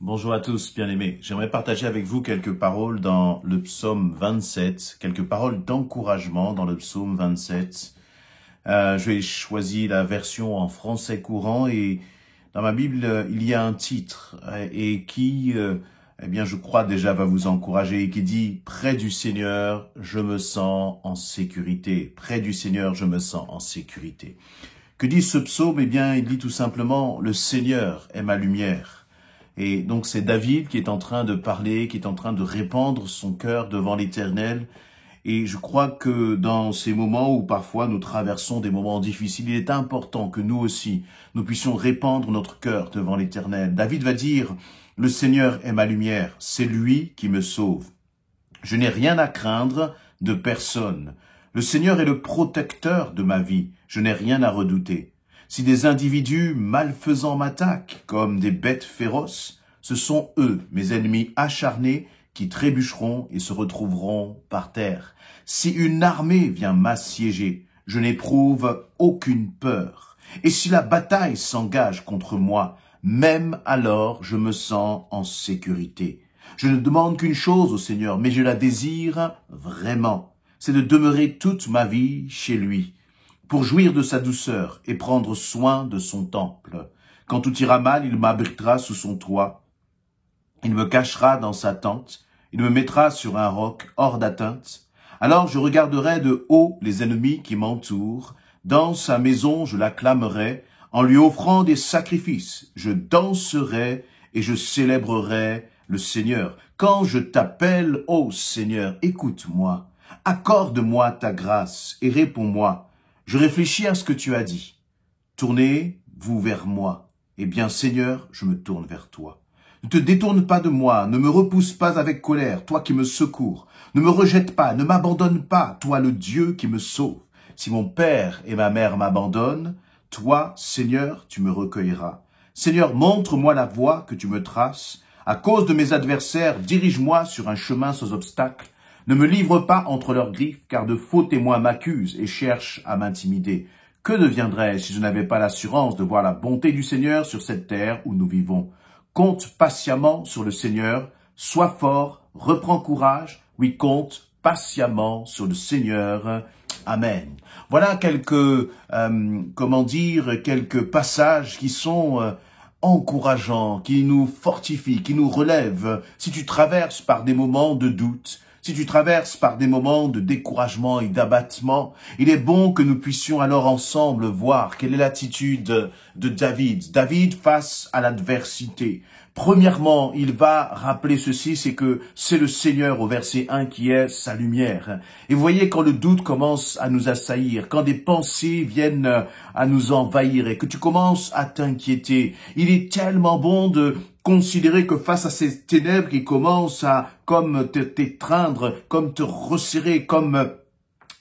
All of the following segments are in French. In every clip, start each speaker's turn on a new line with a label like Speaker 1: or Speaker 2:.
Speaker 1: Bonjour à tous, bien-aimés. J'aimerais partager avec vous quelques paroles dans le psaume 27, quelques paroles d'encouragement dans le psaume 27. Je vais choisir la version en français courant et dans ma Bible, il y a un titre et qui, eh bien, je crois déjà va vous encourager et qui dit « Près du Seigneur, je me sens en sécurité. Près du Seigneur, je me sens en sécurité. » Que dit ce psaume? Eh bien, il dit tout simplement « Le Seigneur est ma lumière ». Et donc c'est David qui est en train de parler, qui est en train de répandre son cœur devant l'Éternel. Et je crois que dans ces moments où parfois nous traversons des moments difficiles, il est important que nous aussi, nous puissions répandre notre cœur devant l'Éternel. David va dire, « Le Seigneur est ma lumière, c'est lui qui me sauve. Je n'ai rien à craindre de personne. Le Seigneur est le protecteur de ma vie, je n'ai rien à redouter. Si des individus malfaisants m'attaquent comme des bêtes féroces, ce sont eux, mes ennemis acharnés, qui trébucheront et se retrouveront par terre. Si une armée vient m'assiéger, je n'éprouve aucune peur. Et si la bataille s'engage contre moi, même alors je me sens en sécurité. Je ne demande qu'une chose au Seigneur, mais je la désire vraiment. C'est de demeurer toute ma vie chez lui, pour jouir de sa douceur et prendre soin de son temple. Quand tout ira mal, il m'abritera sous son toit. Il me cachera dans sa tente. Il me mettra sur un roc hors d'atteinte. Alors je regarderai de haut les ennemis qui m'entourent. Dans sa maison, je l'acclamerai. En lui offrant des sacrifices, je danserai et je célébrerai le Seigneur. Quand je t'appelle, ô Seigneur, écoute-moi. Accorde-moi ta grâce et réponds-moi. Je réfléchis à ce que tu as dit. Tournez-vous vers moi. Eh bien, Seigneur, je me tourne vers toi. Ne te détourne pas de moi, ne me repousse pas avec colère, toi qui me secours. Ne me rejette pas, ne m'abandonne pas, toi le Dieu qui me sauve. Si mon père et ma mère m'abandonnent, toi, Seigneur, tu me recueilleras. Seigneur, montre-moi la voie que tu me traces. À cause de mes adversaires, dirige-moi sur un chemin sans obstacle. Ne me livre pas entre leurs griffes, car de faux témoins m'accusent et cherchent à m'intimider. Que deviendrais-je si je n'avais pas l'assurance de voir la bonté du Seigneur sur cette terre où nous vivons? Compte patiemment sur le Seigneur, sois fort, reprends courage, oui, compte patiemment sur le Seigneur. Amen. Voilà quelques, quelques passages qui sont encourageants, qui nous fortifient, qui nous relèvent. Si tu traverses par des moments de doute, si tu traverses par des moments de découragement et d'abattement, il est bon que nous puissions alors ensemble voir quelle est l'attitude de David. David face à l'adversité. Premièrement, il va rappeler ceci, c'est que c'est le Seigneur au verset 1 qui est sa lumière. Et vous voyez, quand le doute commence à nous assaillir, quand des pensées viennent à nous envahir et que tu commences à t'inquiéter, il est tellement bon de considérer que face à ces ténèbres qui commencent à comme t'étreindre, comme te resserrer, comme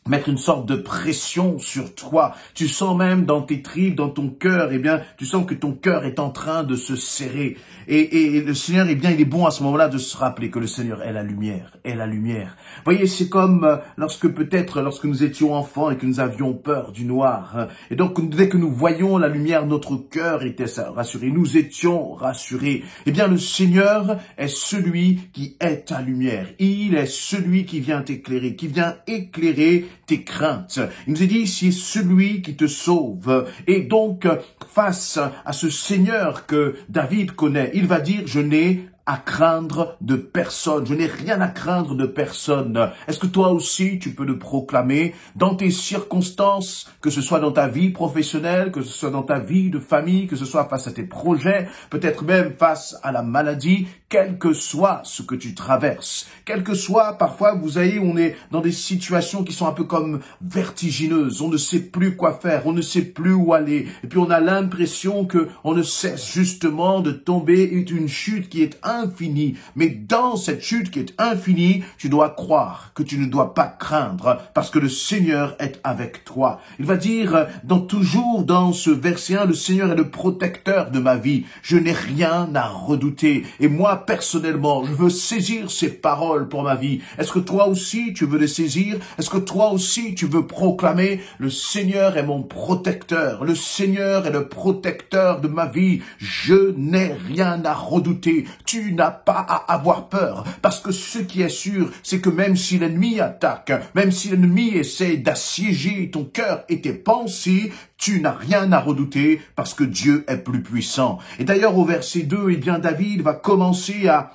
Speaker 1: mettre une sorte de pression sur toi. Tu sens même dans tes tripes, dans ton cœur, eh bien, tu sens que ton cœur est en train de se serrer. Et le Seigneur, eh bien, il est bon à ce moment-là de se rappeler que le Seigneur est la lumière, est la lumière. Vous voyez, c'est comme lorsque nous étions enfants et que nous avions peur du noir. Hein. Et donc, dès que nous voyions la lumière, notre cœur était rassuré. Nous étions rassurés. Eh bien, le Seigneur est celui qui est ta lumière. Il est celui qui vient t'éclairer, qui vient éclairer tes craintes. Il nous est dit, c'est celui qui te sauve. Et donc, face à ce Seigneur que David connaît, il va dire, je n'ai à craindre de personne. Je n'ai rien à craindre de personne. Est-ce que toi aussi, tu peux le proclamer dans tes circonstances, que ce soit dans ta vie professionnelle, que ce soit dans ta vie de famille, que ce soit face à tes projets, peut-être même face à la maladie, quel que soit ce que tu traverses, quel que soit, parfois, vous voyez, on est dans des situations qui sont un peu comme vertigineuses. On ne sait plus quoi faire, on ne sait plus où aller. Et puis, on a l'impression que on ne cesse justement de tomber, une chute qui est infinie. Mais dans cette chute qui est infinie, tu dois croire que tu ne dois pas craindre parce que le Seigneur est avec toi. Il va dire toujours dans ce verset 1, le Seigneur est le protecteur de ma vie. Je n'ai rien à redouter. Et moi, personnellement, je veux saisir ces paroles pour ma vie. Est-ce que toi aussi, tu veux les saisir? Est-ce que toi aussi, tu veux proclamer le Seigneur est mon protecteur. Le Seigneur est le protecteur de ma vie. Je n'ai rien à redouter. Tu n'as pas à avoir peur. Parce que ce qui est sûr, c'est que même si l'ennemi attaque, même si l'ennemi essaie d'assiéger ton cœur et tes pensées, tu n'as rien à redouter parce que Dieu est plus puissant. Et d'ailleurs, au verset 2, eh bien, David va commencer à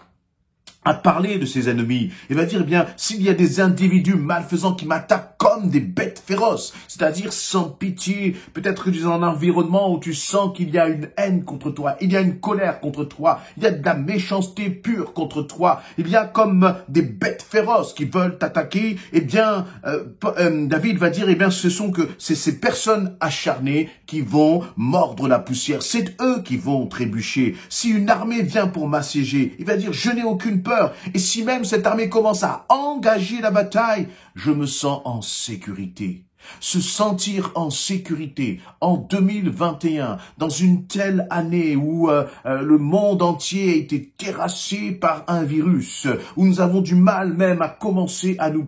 Speaker 1: parler de ses ennemis. Il va dire, eh bien, s'il y a des individus malfaisants qui m'attaquent comme des bêtes féroces, c'est-à-dire sans pitié, peut-être que tu es dans un environnement où tu sens qu'il y a une haine contre toi, il y a une colère contre toi, il y a de la méchanceté pure contre toi, il y a comme des bêtes féroces qui veulent t'attaquer, eh bien, David va dire, eh bien, ce sont ces personnes acharnées qui vont mordre la poussière. C'est eux qui vont trébucher. Si une armée vient pour m'assiéger, il va dire, je n'ai aucune peur. Et si même cette armée commence à engager la bataille, je me sens en sécurité. Se sentir en sécurité en 2021, dans une telle année où le monde entier a été terrassé par un virus, où nous avons du mal même à commencer à nous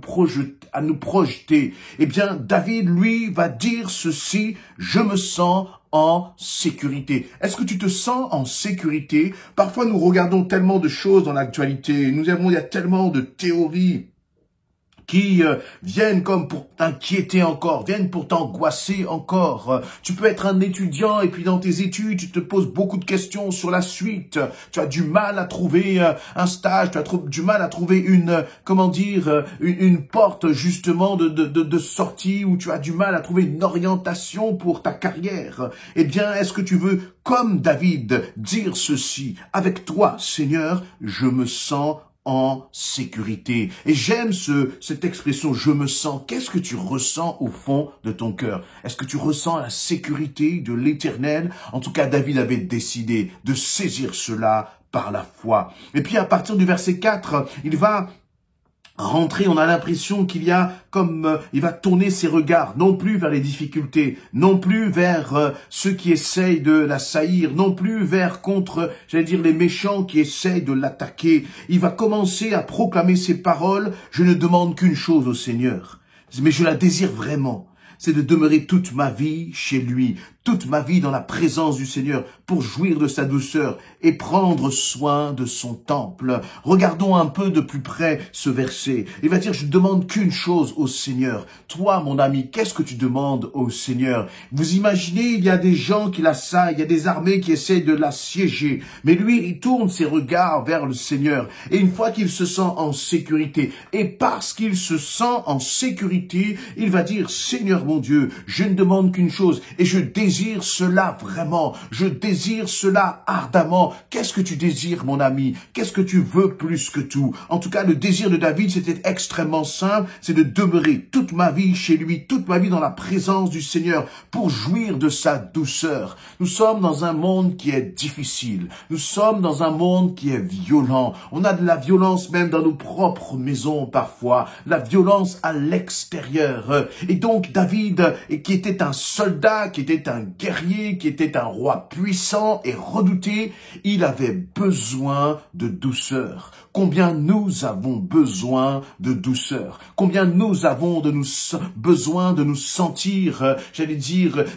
Speaker 1: projeter, eh bien, David, lui, va dire ceci, je me sens en sécurité. Est-ce que tu te sens en sécurité? Parfois, nous regardons tellement de choses dans l'actualité. Il y a tellement de théories qui viennent comme pour t'inquiéter encore, viennent pour t'angoisser encore. Tu peux être un étudiant et puis dans tes études, tu te poses beaucoup de questions sur la suite. Tu as du mal à trouver un stage, tu as du mal à trouver une porte justement de sortie, ou tu as du mal à trouver une orientation pour ta carrière. Eh bien, est-ce que tu veux, comme David, dire ceci? Avec toi, Seigneur, je me sens en sécurité. Et j'aime cette expression, je me sens. Qu'est-ce que tu ressens au fond de ton cœur? Est-ce que tu ressens la sécurité de l'Éternel? En tout cas, David avait décidé de saisir cela par la foi. Et puis, à partir du verset 4, il va rentrer, on a l'impression qu'il y a il va tourner ses regards, non plus vers les difficultés, non plus vers ceux qui essayent de l'assaillir, non plus contre, les méchants qui essayent de l'attaquer. Il va commencer à proclamer ces paroles, je ne demande qu'une chose au Seigneur, mais je la désire vraiment. C'est de demeurer toute ma vie chez lui, toute ma vie dans la présence du Seigneur, pour jouir de sa douceur et prendre soin de son temple. Regardons un peu de plus près ce verset. Il va dire, je ne demande qu'une chose au Seigneur. Toi, mon ami, qu'est-ce que tu demandes au Seigneur? Vous imaginez, il y a des gens qui l'assaillent, il y a des armées qui essayent de l'assiéger. Mais lui, il tourne ses regards vers le Seigneur. Et une fois qu'il se sent en sécurité, et parce qu'il se sent en sécurité, il va dire, Seigneur mon Dieu, je ne demande qu'une chose, et je désire cela vraiment, je désire cela ardemment. Qu'est-ce que tu désires, mon ami? Qu'est-ce que tu veux plus que tout? En tout cas, le désir de David, c'était extrêmement simple, c'est de demeurer toute ma vie chez lui, toute ma vie dans la présence du Seigneur, pour jouir de sa douceur. Nous sommes dans un monde qui est difficile, nous sommes dans un monde qui est violent, on a de la violence même dans nos propres maisons parfois, la violence à l'extérieur. Et donc David, qui était un soldat, qui était un guerrier, qui était un roi puissant et redouté, il avait besoin de douceur. Combien nous avons besoin de douceur. Combien nous avons besoin de nous sentir,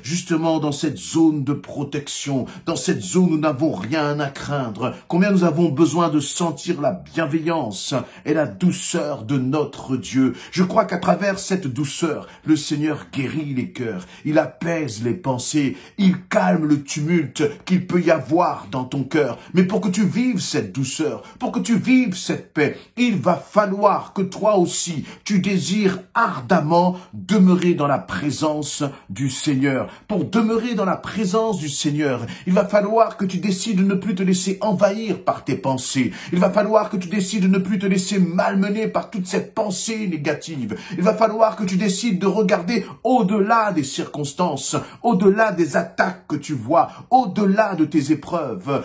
Speaker 1: justement dans cette zone de protection, dans cette zone où nous n'avons rien à craindre. Combien nous avons besoin de sentir la bienveillance et la douceur de notre Dieu. Je crois qu'à travers cette douceur, le Seigneur guérit les cœurs, il apaise les pensées, il calme le tumulte qu'il peut y avoir dans ton cœur. Mais pour que tu vives cette douceur, pour que tu vives cette paix, il va falloir que toi aussi, tu désires ardemment demeurer dans la présence du Seigneur. Pour demeurer dans la présence du Seigneur, il va falloir que tu décides de ne plus te laisser envahir par tes pensées. Il va falloir que tu décides de ne plus te laisser malmener par toutes ces pensées négatives. Il va falloir que tu décides de regarder au-delà des circonstances, au-delà au-delà des attaques que tu vois, au-delà de tes épreuves.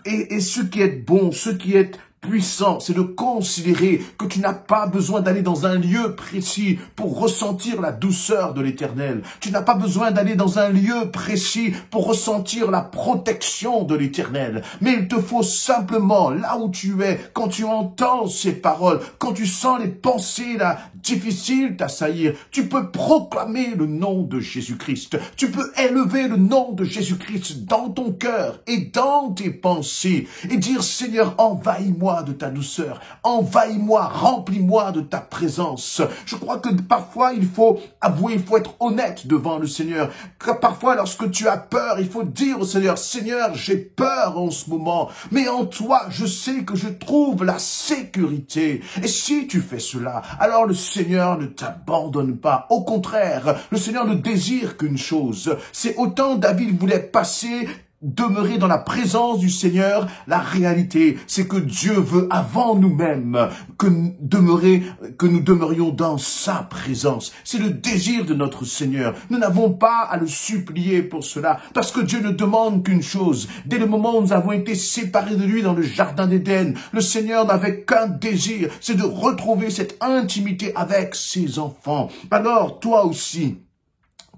Speaker 1: Et ce qui est bon, ce qui est puissant, c'est de considérer que tu n'as pas besoin d'aller dans un lieu précis pour ressentir la douceur de l'Éternel. Tu n'as pas besoin d'aller dans un lieu précis pour ressentir la protection de l'Éternel. Mais il te faut simplement, là où tu es, quand tu entends ces paroles, quand tu sens les pensées là, difficiles t'assaillir, tu peux proclamer le nom de Jésus-Christ. Tu peux élever le nom de Jésus-Christ dans ton cœur et dans tes pensées et dire, Seigneur, envahis-moi de ta douceur, envahis-moi, remplis-moi de ta présence. Je crois que parfois il faut avouer, il faut être honnête devant le Seigneur. Que parfois lorsque tu as peur, il faut dire au Seigneur, Seigneur, j'ai peur en ce moment, mais en toi, je sais que je trouve la sécurité. Et si tu fais cela, alors le Seigneur ne t'abandonne pas. Au contraire, le Seigneur ne désire qu'une chose. C'est autant David voulait demeurer dans la présence du Seigneur, la réalité, c'est que Dieu veut avant nous-mêmes que nous demeurions dans sa présence. C'est le désir de notre Seigneur. Nous n'avons pas à le supplier pour cela, parce que Dieu ne demande qu'une chose. Dès le moment où nous avons été séparés de lui dans le jardin d'Éden, le Seigneur n'avait qu'un désir, c'est de retrouver cette intimité avec ses enfants. Alors, toi aussi,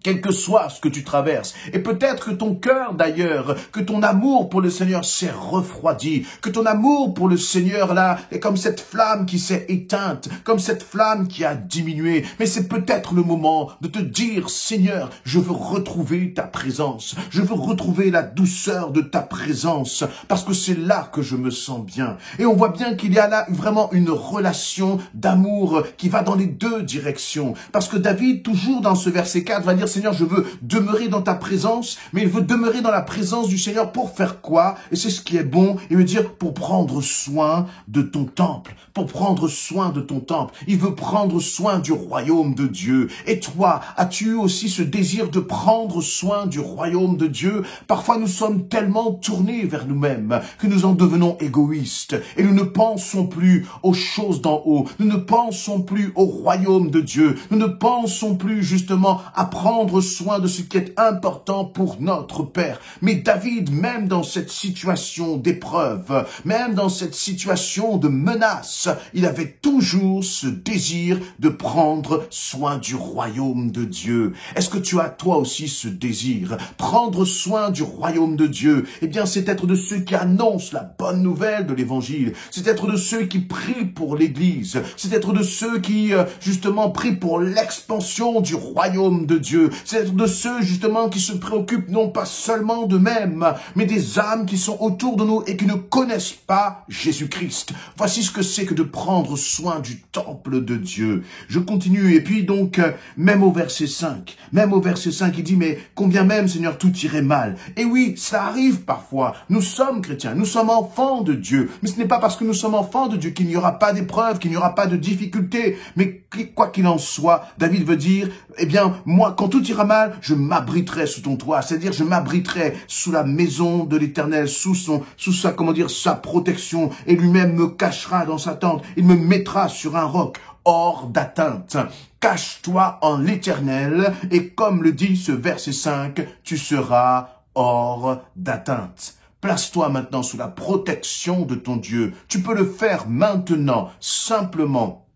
Speaker 1: quel que soit ce que tu traverses. Et peut-être que ton cœur d'ailleurs, que ton amour pour le Seigneur s'est refroidi, que ton amour pour le Seigneur là est comme cette flamme qui s'est éteinte, comme cette flamme qui a diminué. Mais c'est peut-être le moment de te dire, Seigneur, je veux retrouver ta présence, je veux retrouver la douceur de ta présence, parce que c'est là que je me sens bien. Et on voit bien qu'il y a là vraiment une relation d'amour qui va dans les deux directions. Parce que David, toujours dans ce verset 4, va dire, Seigneur, je veux demeurer dans ta présence, mais il veut demeurer dans la présence du Seigneur pour faire quoi? Et c'est ce qui est bon, il veut dire pour prendre soin de ton temple, pour prendre soin de ton temple. Il veut prendre soin du royaume de Dieu. Et toi, as-tu aussi ce désir de prendre soin du royaume de Dieu? Parfois, nous sommes tellement tournés vers nous-mêmes que nous en devenons égoïstes et nous ne pensons plus aux choses d'en haut. Nous ne pensons plus au royaume de Dieu. Nous ne pensons plus justement à prendre soin de ce qui est important pour notre Père. Mais David, même dans cette situation d'épreuve, même dans cette situation de menace, il avait toujours ce désir de prendre soin du royaume de Dieu. Est-ce que tu as toi aussi ce désir? Prendre soin du royaume de Dieu, eh bien c'est être de ceux qui annoncent la bonne nouvelle de l'évangile. C'est être de ceux qui prient pour l'église. C'est être de ceux qui justement prient pour l'expansion du royaume de Dieu. C'est être de ceux justement qui se préoccupent non pas seulement d'eux-mêmes, mais des âmes qui sont autour de nous et qui ne connaissent pas Jésus-Christ. Voici ce que c'est que de prendre soin du temple de Dieu. Je continue et puis donc, même au verset 5, il dit, mais combien même, Seigneur, tout irait mal. Et oui, ça arrive parfois. Nous sommes chrétiens, nous sommes enfants de Dieu. Mais ce n'est pas parce que nous sommes enfants de Dieu qu'il n'y aura pas d'épreuves, qu'il n'y aura pas de difficultés. Mais quoi qu'il en soit, David veut dire, eh bien, moi, quand tout ira mal, je m'abriterai sous ton toit. C'est-à-dire, je m'abriterai sous la maison de l'Éternel, sous sa protection. Et lui-même me cachera dans sa tente. Il me mettra sur un roc, hors d'atteinte. Cache-toi en l'Éternel, et comme le dit ce verset 5, tu seras hors d'atteinte. Place-toi maintenant sous la protection de ton Dieu. Tu peux le faire maintenant, simplement,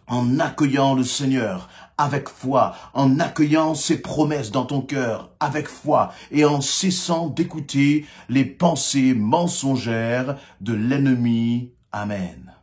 Speaker 1: en accueillant le Seigneur avec foi, en accueillant ses promesses dans ton cœur avec foi et en cessant d'écouter les pensées mensongères de l'ennemi. Amen.